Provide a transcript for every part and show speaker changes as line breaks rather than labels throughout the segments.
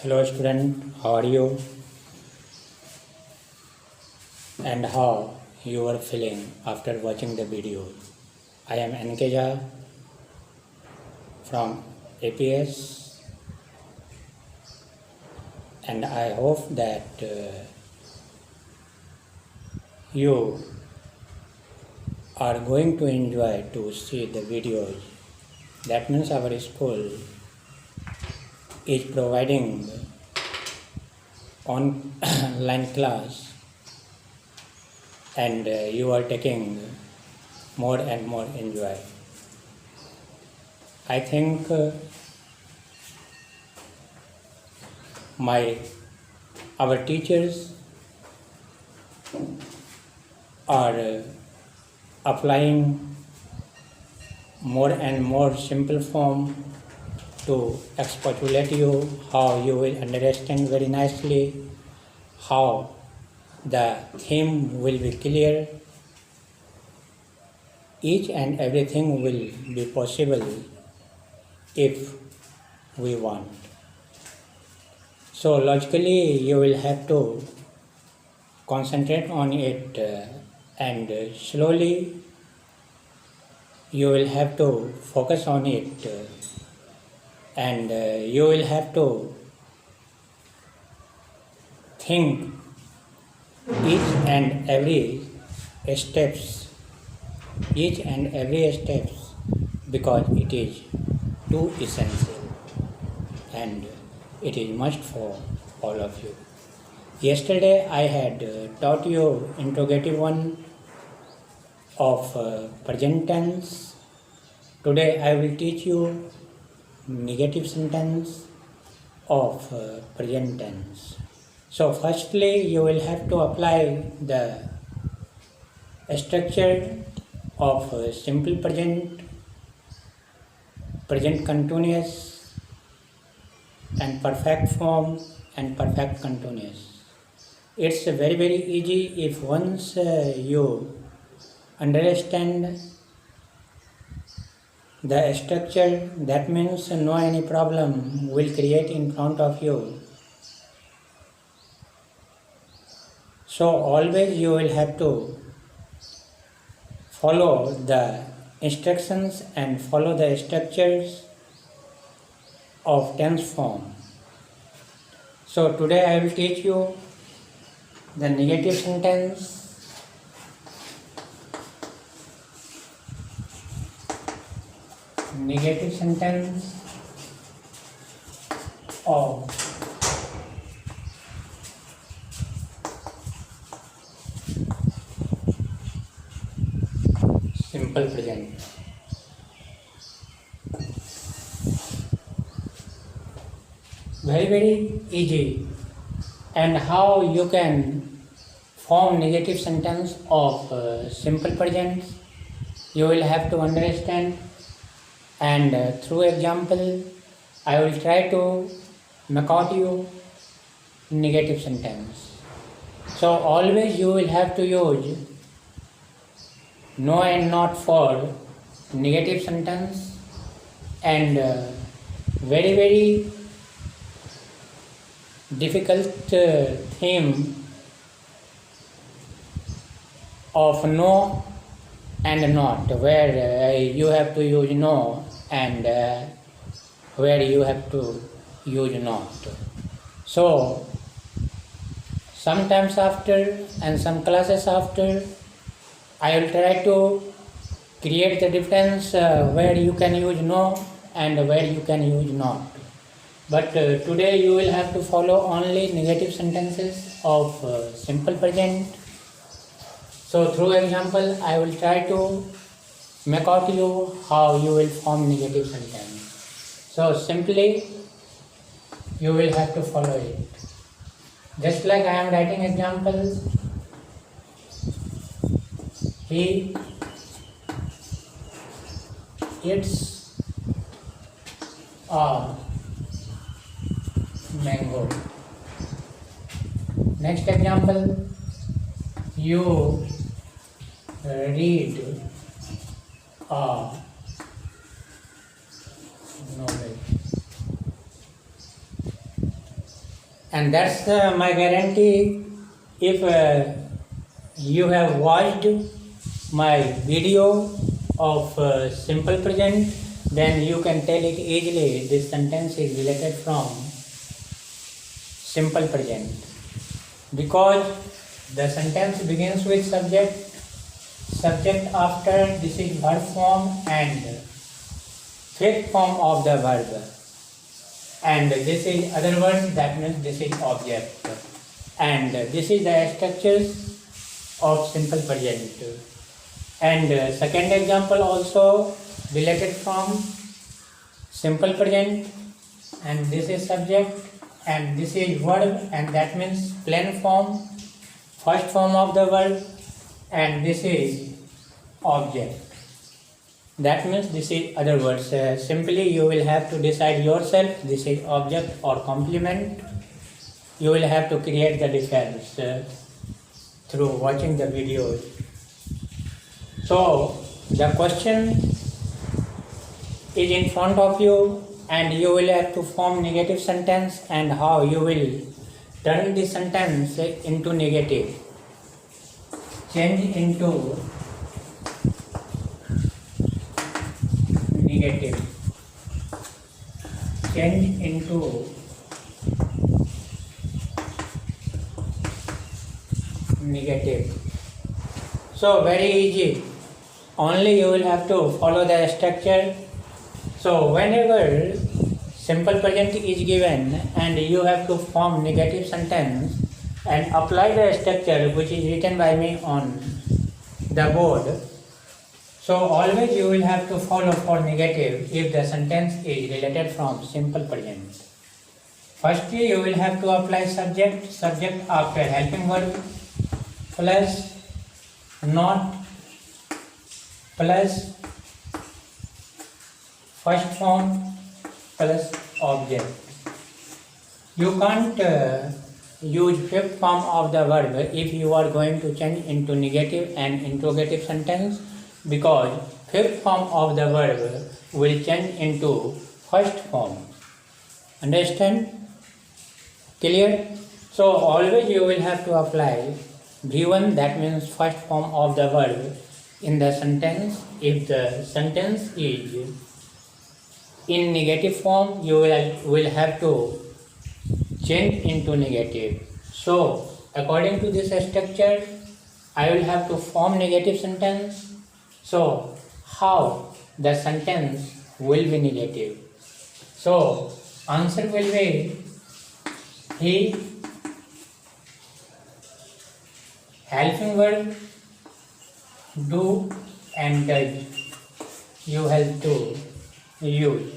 Hello student, how are you and how you are feeling after watching the video? I am Ankeja from APS and I hope that you are going to enjoy to see the videos. That means our school is providing online class and you are taking more and more enjoy. I think our teachers are applying more and more simple form to expostulate you, how you will understand very nicely, how the theme will be clear. Each and everything will be possible if we want. So logically you will have to concentrate on it and slowly you will have to focus on it and you will have to think each and every steps because it is too essential and it is must for all of you. Yesterday I had taught you interrogative one of present tense. Today I will teach you negative sentence of present tense. So firstly you will have to apply the structure of simple present, present continuous and perfect form and perfect continuous. It's very easy if once you understand the structure, that means no any problem will create in front of you. So always you will have to follow the instructions and follow the structures of tense form. So today I will teach you the negative sentence, of simple present. Very easy. And how you can form negative sentence of simple present, you will have to understand, and through example I will try to make out you negative sentence. So always you will have to use no and not for negative sentence, and very difficult theme of no and not, where you have to use no and where you have to use not. So sometimes after and some classes after I will try to create the difference where you can use no and where you can use not. But today you will have to follow only negative sentences of simple present. So through example I will try to make out you how you will form negative sentence. So simply you will have to follow it. Just like I am writing examples. He eats a mango. Next example, you read a novel. And that's my guarantee. If you have watched my video of simple present, then you can tell it easily this sentence is related from simple present, because the sentence begins with subject after this is verb form and fifth form of the verb, and this is other word, that means this is object, and this is the structures of simple present. And second example also related from simple present, and this is subject and this is verb, and that means plain form, first form of the verb, and this is object, that means this is other words. Simply you will have to decide yourself, this is object or complement. You will have to create the difference through watching the videos. So the question is in front of you, and you will have to form negative sentence, and how you will turn the sentence into negative, change into negative, change into negative. So very easy, only you will have to follow the structure. So whenever simple present is given and you have to form negative sentence and apply the structure which is written by me on the board, so always you will have to follow for negative if the sentence is related from simple present. Firstly, you will have to apply subject after helping verb plus not plus first form plus object. You can't use fifth form of the verb if you are going to change into negative and interrogative sentence, because fifth form of the verb will change into first form. Understand? Clear? So always you will have to apply V1, that means first form of the verb, in the sentence. If the sentence is in negative form, you will have to change into negative. So according to this structure, I will have to form negative sentence. So how the sentence will be negative? So answer will be he, helping verb, do and does, you have to use.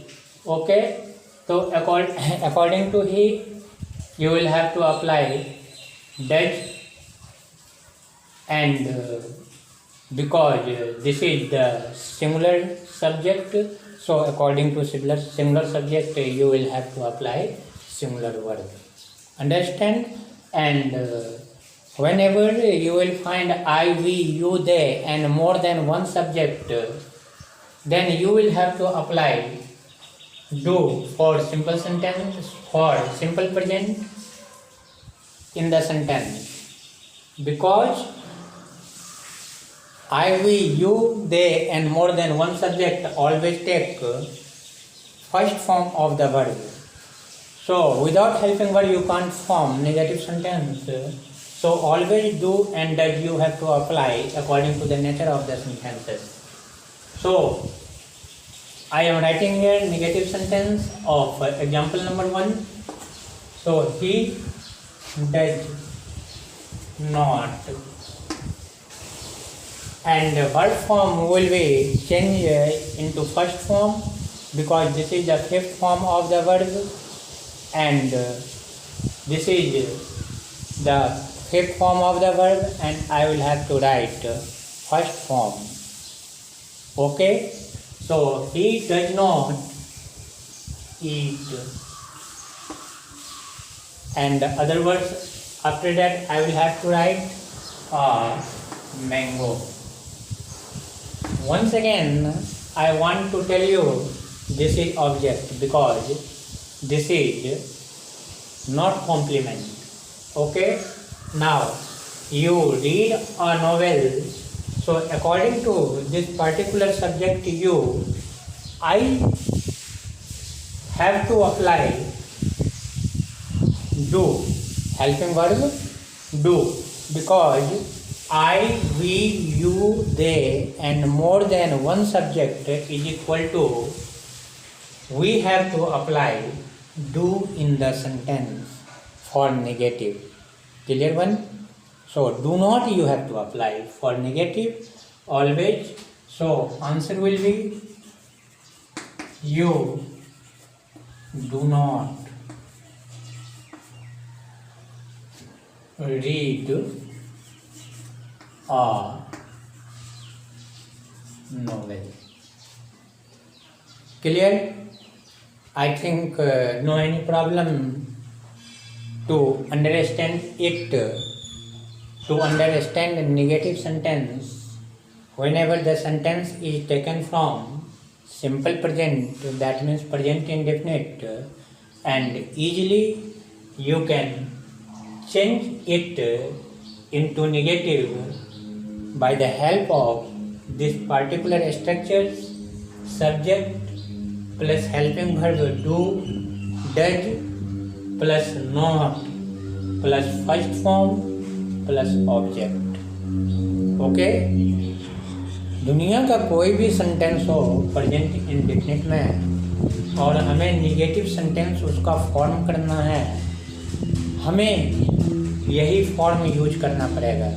Okay, so according to he, you will have to apply does, and because this is the singular subject, so according to singular subject you will have to apply singular verb. Understand? And whenever you will find I, we, you, they and more than one subject, then you will have to apply do for simple sentence, for simple present in the sentence, because I, we, you, they and more than one subject always take first form of the verb. So without helping verb you can't form negative sentence. So always do and does you have to apply according to the nature of the sentences. So I am writing here negative sentence of example number 1. So he does not, and verb form will be changed into first form because this is the fifth form of the verb, and this is the fifth form of the verb, and I will have to write first form. Okay, so he does not eat, and other words after that I will have to write mango. Once again I want to tell you this is object because this is not compliment. Okay, now you read a novel, so according to this particular subject I have to apply do, helping verb do, because I, we, you, they and more than one subject is equal to, we have to apply do in the sentence for negative. Clear one? So do not you have to apply for negative always. So answer will be you do not read a novel. Clear? I think no any problem to understand it. To understand a negative sentence, whenever the sentence is taken from simple present, that means present indefinite, and easily you can change it into negative by the help of this particular structure: subject plus helping verb do, does, plus not, plus first form plus object. Okay, दुनिया का कोई भी sentence हो present indefinite में और हमें negative sentence उसका form करना है, हमें यही फॉर्म यूज करना पड़ेगा.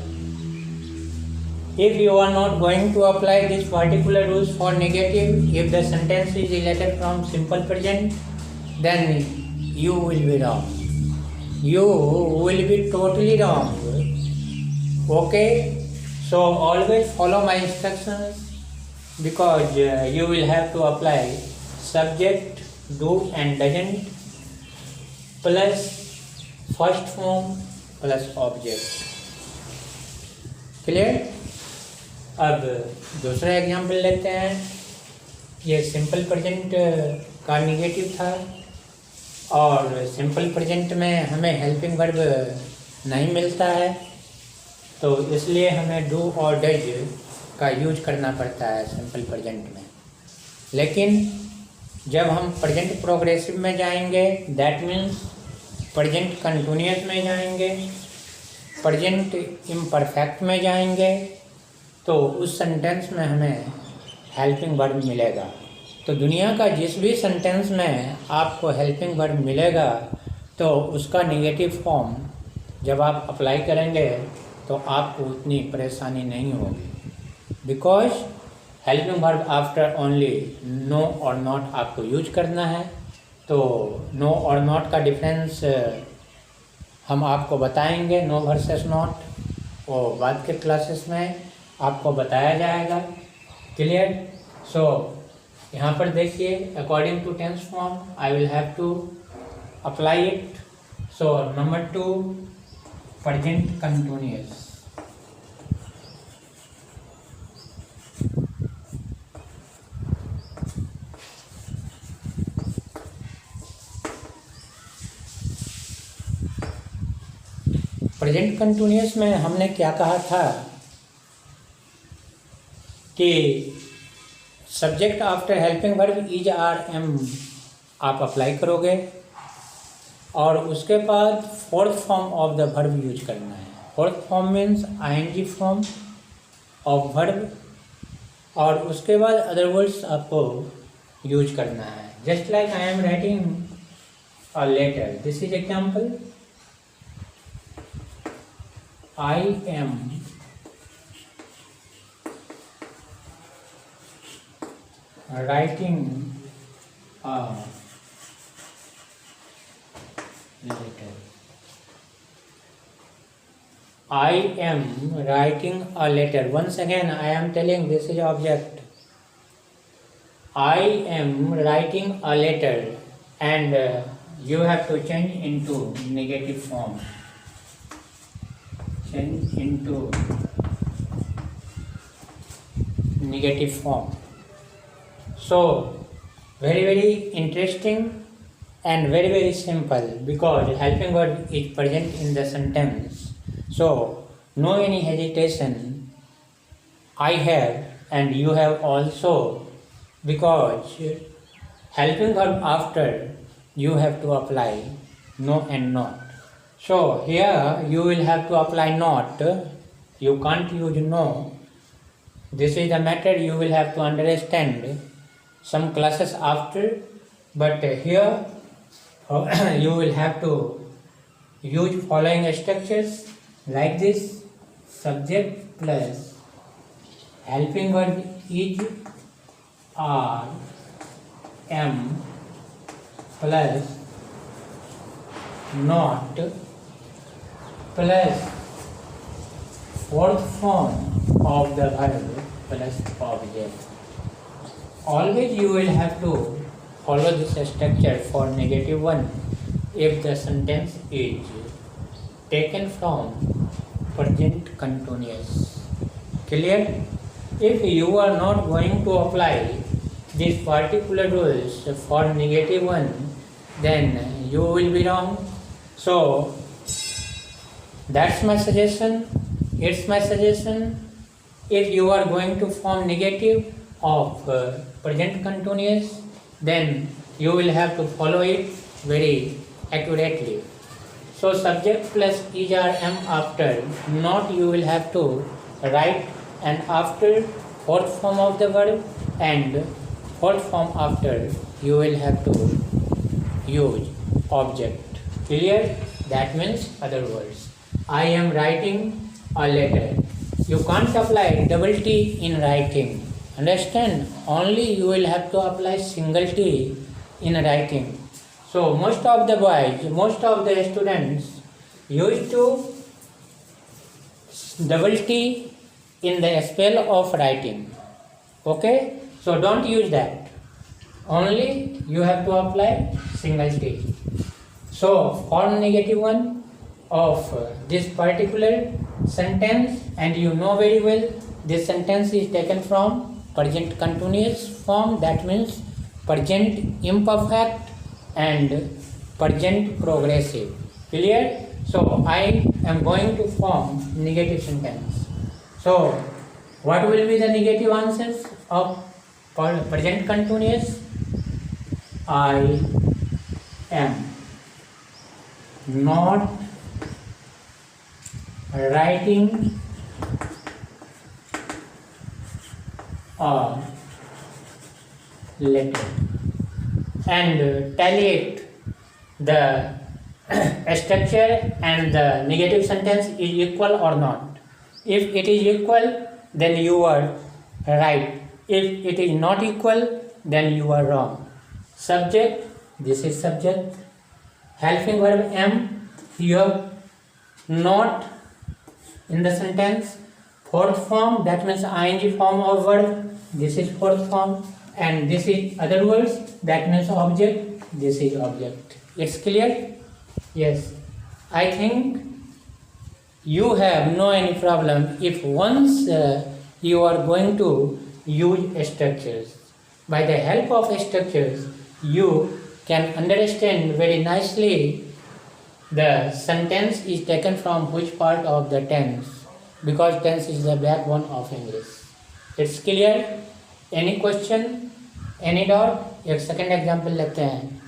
If you are not going to apply this particular rules for negative, if the sentence is related from simple present, then you will be wrong. You will be totally wrong. Okay, so always follow my instructions, because you will have to apply subject do and doesn't plus first form plus object. Clear? अब दूसरा example लेते हैं. ये simple present का negative था और simple present में हमें हेल्पिंग वर्ब नहीं मिलता है, तो इसलिए हमें डू और डज का यूज करना पड़ता है सिंपल प्रेजेंट में. लेकिन जब हम प्रेजेंट प्रोग्रेसिव में जाएंगे, दैट मीन्स प्रेजेंट कंटिन्यूअस में जाएंगे, प्रेजेंट इम्परफेक्ट में जाएंगे, तो उस सेंटेंस में हमें हेल्पिंग वर्ब मिलेगा. तो दुनिया का जिस भी सेंटेंस में आपको हेल्पिंग वर्ब मिलेगा तो उसका नेगेटिव फॉर्म जब आप अप्लाई करेंगे तो आपको उतनी परेशानी नहीं होगी, because helping verb after only no और नॉट आपको यूज करना है. तो नो और नॉट का डिफरेंस हम आपको बताएंगे, नो वर्सेस नॉट, वो बाद के क्लासेस में आपको बताया जाएगा. क्लियर? सो यहाँ पर देखिए, according to tense form I will have to apply it. So number 2, present continuous. Present continuous में हमने क्या कहा था कि subject after helping verb is are am आप अप्लाई करोगे और उसके बाद fourth form of the verb use करना है. Fourth form means ING form of verb, और उसके बाद अदर वर्ड्स आपको यूज करना है. Just like I am writing a letter, this is example. I am writing a letter. I am writing a letter. Once again, I am telling this is object. I am writing a letter, and you have to change into negative form. Change into negative form. So very interesting and very simple because helping word is present in the sentence. So no any hesitation. I have and you have also, because helping verb after you have to apply no and not. So here you will have to apply not. You can't use no. This is the method you will have to understand some classes after, but here you will have to use following structures like this: subject plus helping verb is are am plus not plus fourth form of the verb plus object. Always you will have to follow this structure for negative one if the sentence is taken from present continuous. Clear? If you are not going to apply these particular rules for negative one, then you will be wrong. So that's my suggestion. It's my suggestion. If you are going to form negative of present continuous, then you will have to follow it very accurately. So subject plus is or am after not, you will have to write and after fourth form of the verb, and fourth form after you will have to use object. Clear? That means other words. I am writing a letter. You can't apply double T in writing. Understand? Only you will have to apply single T in writing. So most of the boys, most of the students used to double T in the spell of writing. Okay? So don't use that. Only you have to apply single T. So form negative one of this particular sentence, and you know very well this sentence is taken from present continuous form, that means present imperfect and present progressive. Clear? So I am going to form negative sentence. So what will be the negative answers of present continuous? I am not writing a letter, and tally the structure and the negative sentence is equal or not. If it is equal, then you are right. If it is not equal, then you are wrong. Subject, this is subject. Helping verb am, you have not in the sentence. Fourth form, that means ing form of verb, this is fourth form, and this is other words, that means object, this is object. It's clear? Yes. I think you have no any problem if once you are going to use structures. By the help of structures, you can understand very nicely the sentence is taken from which part of the tense, because tense is the backbone of English. It's clear? Any question? Any doubt? एक second example लेते हैं.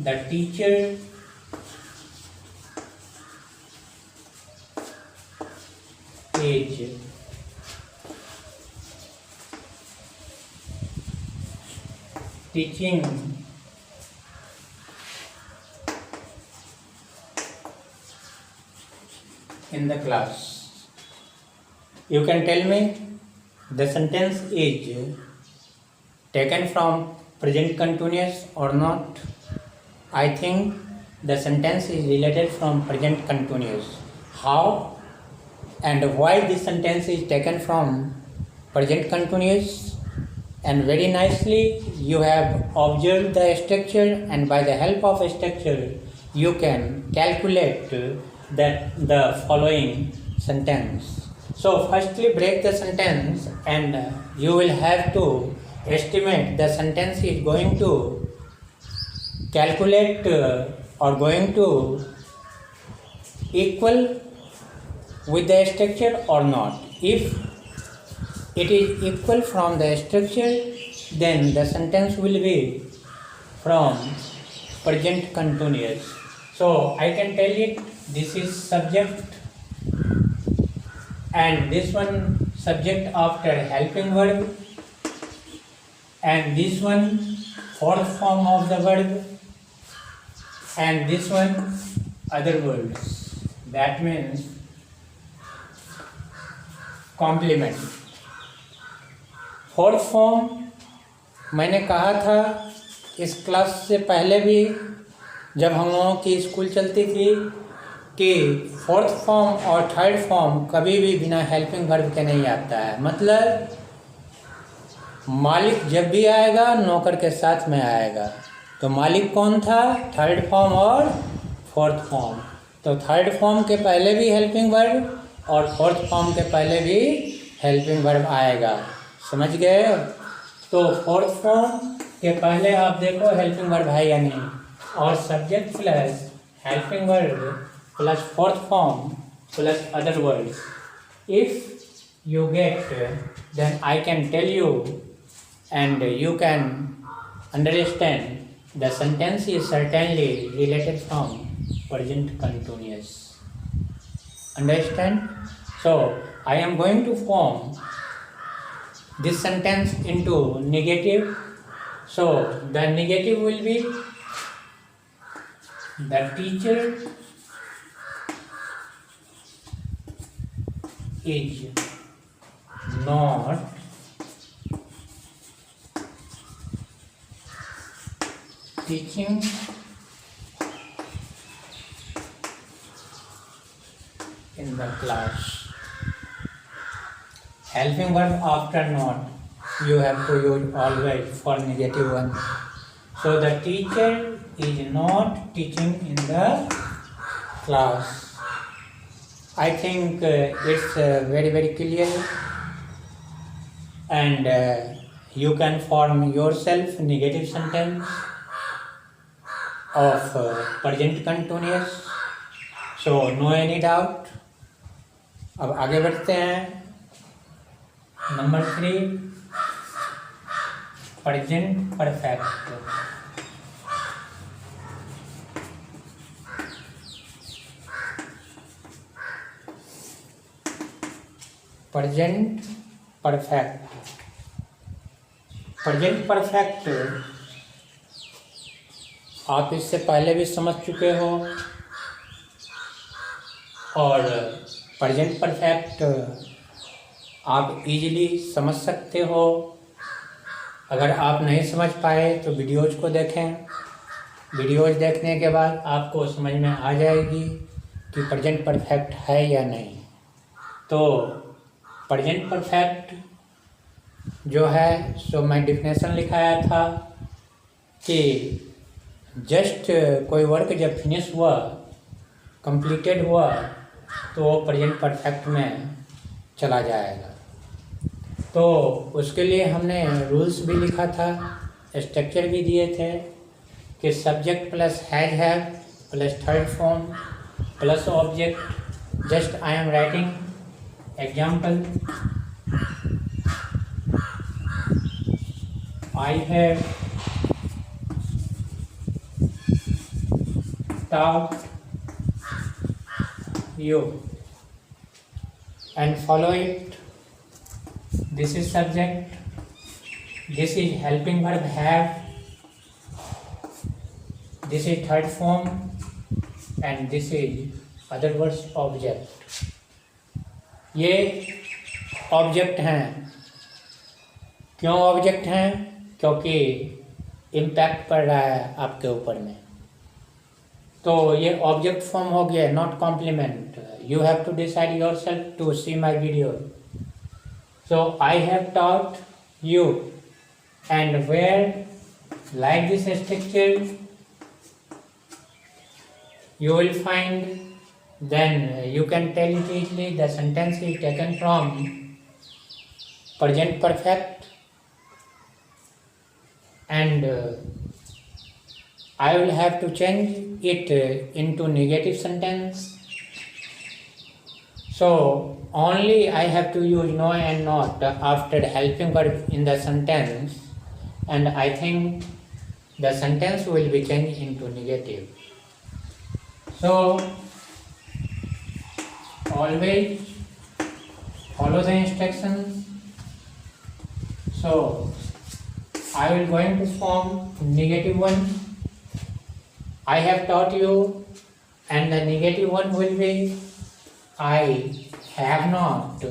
The teacher is teaching in the class. You can tell me the sentence is taken from present continuous or not. I think the sentence is related from present continuous. How and why this sentence is taken from present continuous? And very nicely you have observed the structure, and by the help of structure you can calculate the following sentence. So firstly break the sentence, and you will have to estimate the sentence is going to calculate or going to equal with the structure or not. If it is equal from the structure, then the sentence will be from present continuous. So I can tell it this is subject, and this one subject after helping verb, and this one fourth form of the verb, and this one other words. That means complement. Fourth form मैंने कहा था इस class से पहले भी जब हम लोगों की स्कूल चलती थी कि फोर्थ फॉर्म और थर्ड फॉर्म कभी भी बिना हेल्पिंग वर्ब के नहीं आता है। मतलब मालिक जब भी आएगा नौकर के साथ में आएगा। तो मालिक कौन था? थर्ड फॉर्म और फोर्थ फॉर्म। तो थर्ड फॉर्म के पहले भी हेल्पिंग वर्ब और फोर्थ फॉर्म के पहले भी हेल्पिंग वर्ब आएगा। समझ गए? तो फोर्थ फॉर्म के पहले आप देखो हेल्पिंग वर्ब है या नहीं, और subject plus helping verb plus fourth form plus other words. If you get, then I can tell you and you can understand the sentence is certainly related from present continuous. Understand? So I am going to form this sentence into negative. So the negative will be the teacher is not teaching in the class. Helping verb after not, you have to use always for negative one. So the teacher is not teaching in the class. I think it's very clear, and you can form yourself negative sentence of present continuous. So no any doubt. अब आगे बढ़ते हैं। Number 3, present perfect. Present perfect. Present perfect आप इससे पहले भी समझ चुके हो, और प्रेजेंट परफेक्ट आप इजीली समझ सकते हो। अगर आप नहीं समझ पाए तो वीडियोज़ को देखें। वीडियोज़ देखने के बाद आपको समझ में आ जाएगी कि प्रेजेंट परफेक्ट है या नहीं। तो प्रेजेंट परफेक्ट जो है सो मैं डिफिनेशन लिखाया था कि जस्ट कोई वर्क जब फिनिश हुआ, कंप्लीटेड हुआ, तो वो प्रेजेंट परफेक्ट में चला जाएगा। तो उसके लिए हमने रूल्स भी लिखा था, स्ट्रक्चर भी दिए थे कि subject plus have plus third form plus object. Just I am writing example. I have taught you, and follow it. This is subject, this is helping verb have, this is third form, and this is other words object. ये object हैं। क्यों object हैं? क्योंकि impact पड़ रहा है आपके ऊपर में। तो ये ऑब्जेक्ट फॉर्म हो गया, not complement. You have to decide yourself to see my video. So I have taught you, and where like this structure you will find, then you can tell it easily. The sentence is taken from present perfect, and I will have to change it into negative sentence. So only I have to use no and not after helping verb in the sentence, and I think the sentence will be changed into negative. So always follow the instructions. So I will going to form negative one. I have taught you, and the negative one will be I have not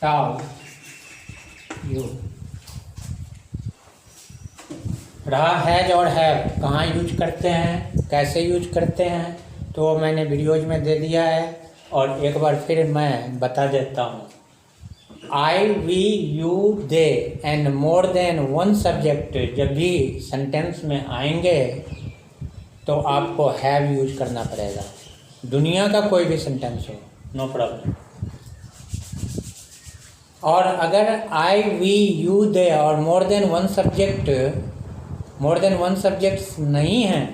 taught you. रहा has और have कहाँ use करते हैं, कैसे use करते हैं, तो मैंने वीडियोज में दे दिया है, और एक बार फिर मैं बता देता हूँ. I, we, you, they and more than one subject जब भी सेंटेंस में आएंगे तो आपको हैव यूज करना पड़ेगा. दुनिया का कोई भी सेंटेंस हो, नो प्रॉब्लम. और अगर आई, वी, यू, दे और मोर देन वन सब्जेक्ट नहीं हैं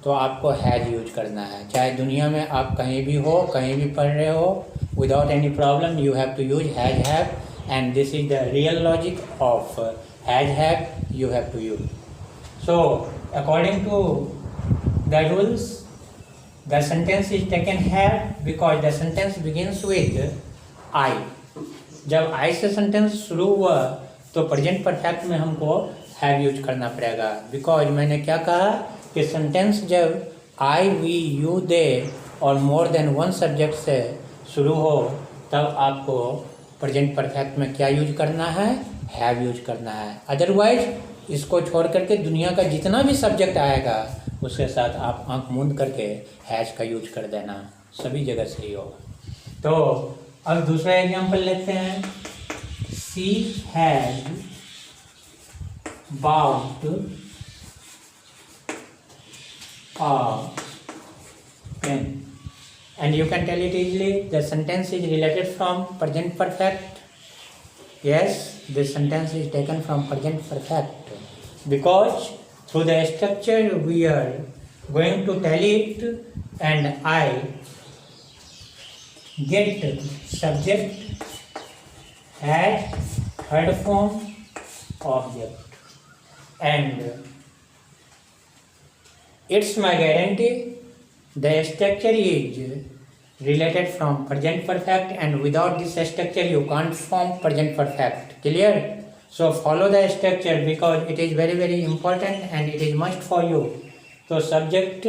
तो आपको हैज यूज करना है. चाहे दुनिया में आप कहीं भी हो, कहीं भी पढ़ रहे हो, without any problem you have to use has have, and this is the real logic of has have you have to use. So according to the rules the sentence is taken have because the sentence begins with I. जब I से sentence शुरू हुआ तो present perfect में हमको have use करना पड़ेगा. Because मैंने क्या कहा कि सेंटेंस जब आई, वी, यू, दे और मोर देन वन सब्जेक्ट से शुरू हो तब आपको प्रेजेंट परफेक्ट में क्या यूज करना है, हैव यूज करना है. अदरवाइज इसको छोड़ करके दुनिया का जितना भी सब्जेक्ट आएगा उसके साथ आप आंख मूंद करके हैज का यूज कर देना, सभी जगह सही होगा. तो अब दूसरा एग्जाम्पल लेते हैं. She has bought a pen, and you can tell it easily. The sentence is related from present perfect. Yes, this sentence is taken from present perfect because through the structure we are going to tell it, and I get subject has third form object, and it's my guarantee the structure is related from present perfect, and without this structure you can't form present perfect. Clear? So follow the structure because it is very very important and it is must for you. So subject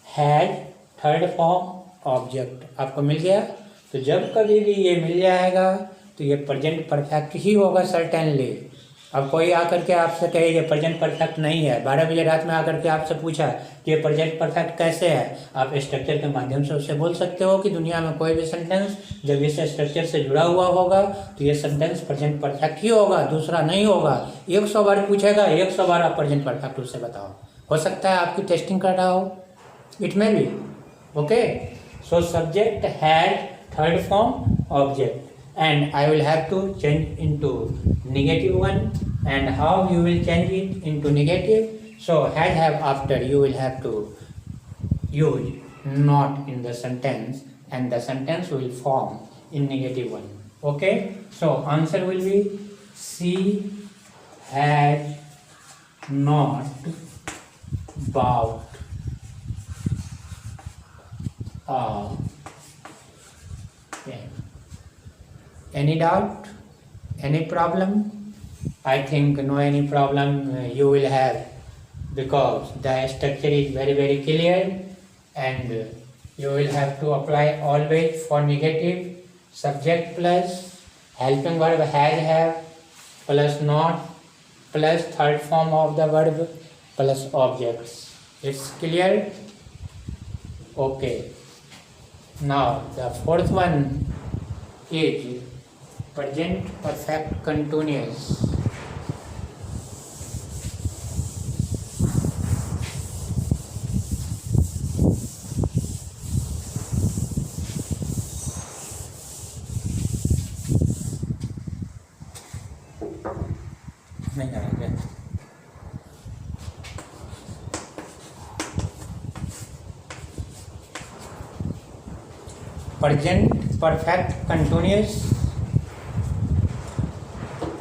has third form object आपको मिल गया. तो जब कभी भी ये मिल जाएगा तो ये प्रेजेंट परफेक्ट ही होगा सर्टेनली. अब कोई आकर के आपसे कहे ये प्रेजेंट परफेक्ट नहीं है, 12 बजे रात में आकर के आपसे पूछा कि ये प्रेजेंट परफेक्ट कैसे है, आप स्ट्रक्चर के माध्यम से उससे बोल सकते हो कि दुनिया में कोई भी सेंटेंस जब इस स्ट्रक्चर से जुड़ा हुआ होगा तो ये सेंटेंस प्रेजेंट परफेक्ट ही होगा, दूसरा नहीं होगा. 100 बार पूछेगा, 100 बार आप प्रेजेंट परफेक्ट उससे बताओ. हो सकता है आपकी टेस्टिंग कर रहा हो, it may be. Okay, so subject has third form object, and I will have to change into negative one. And how you will change it into negative? So has have after you will have to use not in the sentence, and the sentence will form in negative one. Okay, so answer will be she had not bought a pen. Any doubt? Any problem? I think no any problem you will have because the structure is very very clear, and you will have to apply always for negative subject plus helping verb has have plus not plus third form of the verb plus objects. It's clear? Okay. Now the fourth one is present perfect continuous. नहीं आएगा। Present perfect continuous.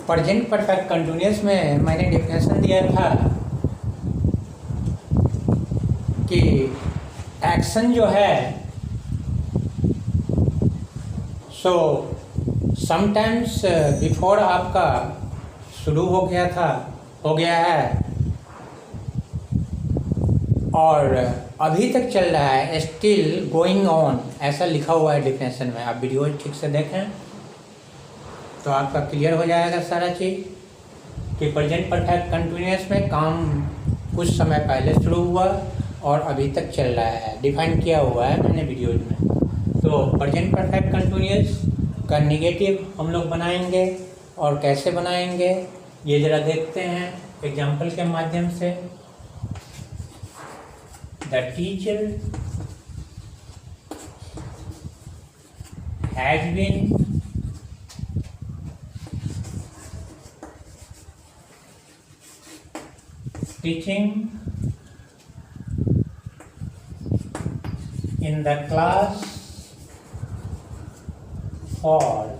Present perfect continuous में मैंने definition दिया था कि action जो है so sometimes before आपका शुरू हो गया है और अभी तक चल रहा है, स्टिल गोइंग ऑन, ऐसा लिखा हुआ है डेफिनेशन में। आप वीडियो ठीक से देखें तो आपका क्लियर हो जाएगा सारा चीज़ कि प्रेजेंट परफेक्ट कंटिन्यूअस में काम कुछ समय पहले शुरू हुआ और अभी तक चल रहा है, डिफाइन किया हुआ है मैंने वीडियो में। तो प्रेजेंट परफेक्ट कंटिन्यूअस का नेगेटिव हम लोग बनाएंगे और कैसे बनाएंगे ये ज़रा देखते हैं एग्जाम्पल के माध्यम से। The teacher has been teaching in the class for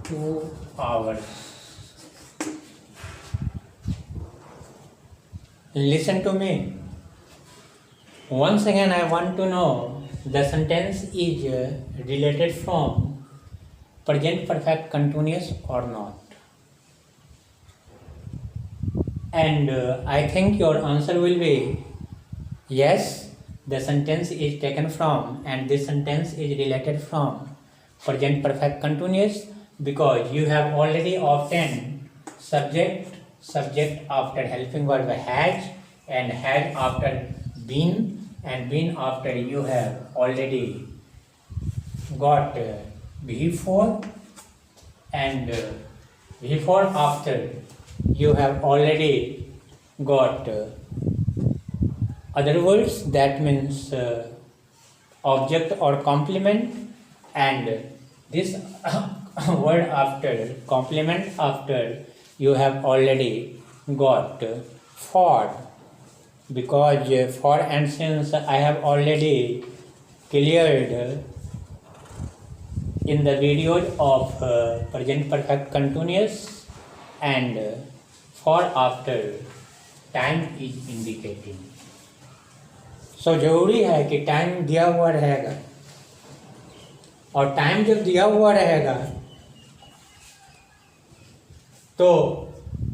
2 hours. Listen to me. Once again I want to know the sentence is related from present perfect continuous or not. And I think your answer will be yes, the sentence is taken from and this sentence is related from present perfect continuous, because you have already obtained subject after helping verb has and had after been and been after you have already got before and before after you have already got other words, that means object or complement, and this word after complement after you have already got for, because for and since I have already cleared in the video of present perfect continuous, and for after time is indicating. So जरूरी है कि time दिया हुआ रहेगा और time जब दिया हुआ रहेगा तो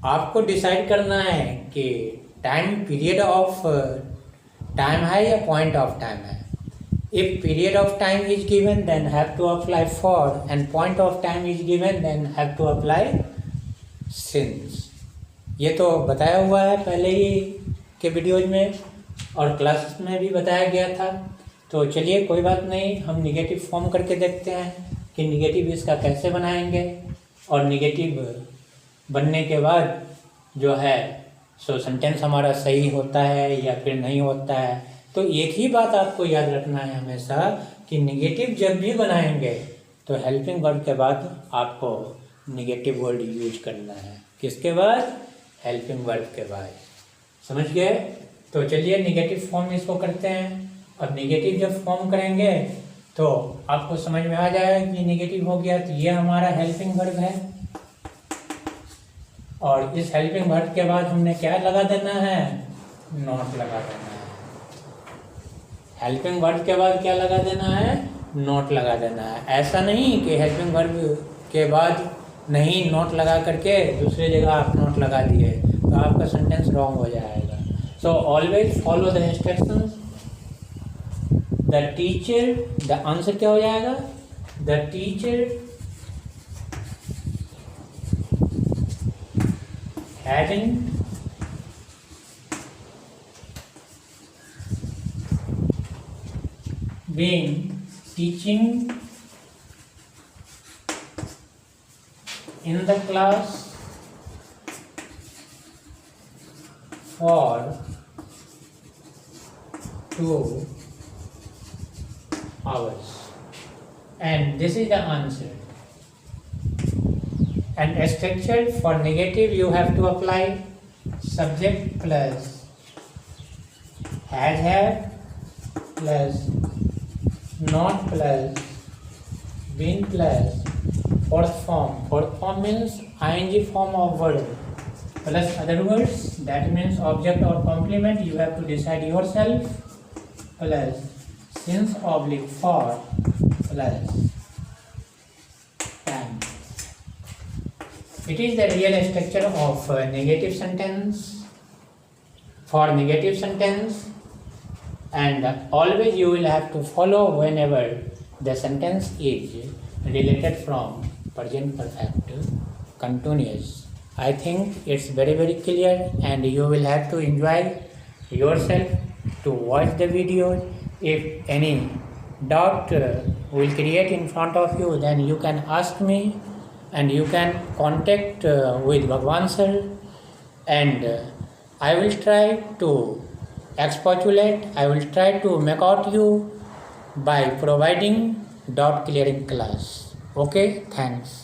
आपको डिसाइड करना है कि टाइम पीरियड ऑफ टाइम है या पॉइंट ऑफ टाइम है। If period of time is given then have to apply for, and point of time is given then have to apply since. ये तो बताया हुआ है पहले ही के वीडियोज में और क्लासेस में भी बताया गया था। तो चलिए कोई बात नहीं, हम निगेटिव फॉर्म करके देखते हैं कि निगेटिव इसका कैसे बनाएंगे, और निगेटिव बनने के बाद जो है सो सेंटेंस हमारा सही होता है या फिर नहीं होता है। तो एक ही बात आपको याद रखना है हमेशा कि निगेटिव जब भी बनाएंगे तो हेल्पिंग वर्ब के बाद आपको निगेटिव वर्ड यूज करना है। किसके बाद? हेल्पिंग वर्ब के बाद। समझ गए? तो चलिए निगेटिव फॉर्म इसको करते हैं। अब निगेटिव जब फॉर्म करेंगे तो आपको समझ में आ जाएगा कि निगेटिव हो गया, तो ये हमारा हेल्पिंग वर्ब है और इस हेल्पिंग वर्ब के बाद हमने क्या लगा देना है? नॉट लगा देना है। हेल्पिंग वर्ब के बाद क्या लगा देना है? नॉट लगा देना है। ऐसा नहीं कि हेल्पिंग वर्ब के बाद नहीं नॉट लगा करके दूसरी जगह आप नॉट लगा दिए तो आपका सेंटेंस रॉन्ग हो जाएगा। So always follow the instructions. The teacher, the answer क्या हो जाएगा? The teacher hasn't been teaching in the class for 2 hours. And this is the answer. And a structure for negative, you have to apply subject plus has had plus not plus been plus fourth form. Fourth form means ing form of word plus other words, that means object or complement, you have to decide yourself, plus since oblique for plus time. It is the real structure of negative sentence. For negative sentence, and always you will have to follow whenever the sentence is related from present perfect continuous. I think it's very clear, and you will have to enjoy yourself to watch the video. If any doubt will create in front of you, then you can ask me, and you can contact with Bhagwan sir, and I will try to expostulate, I will try to make out you by providing doubt clearing class. Okay, thanks.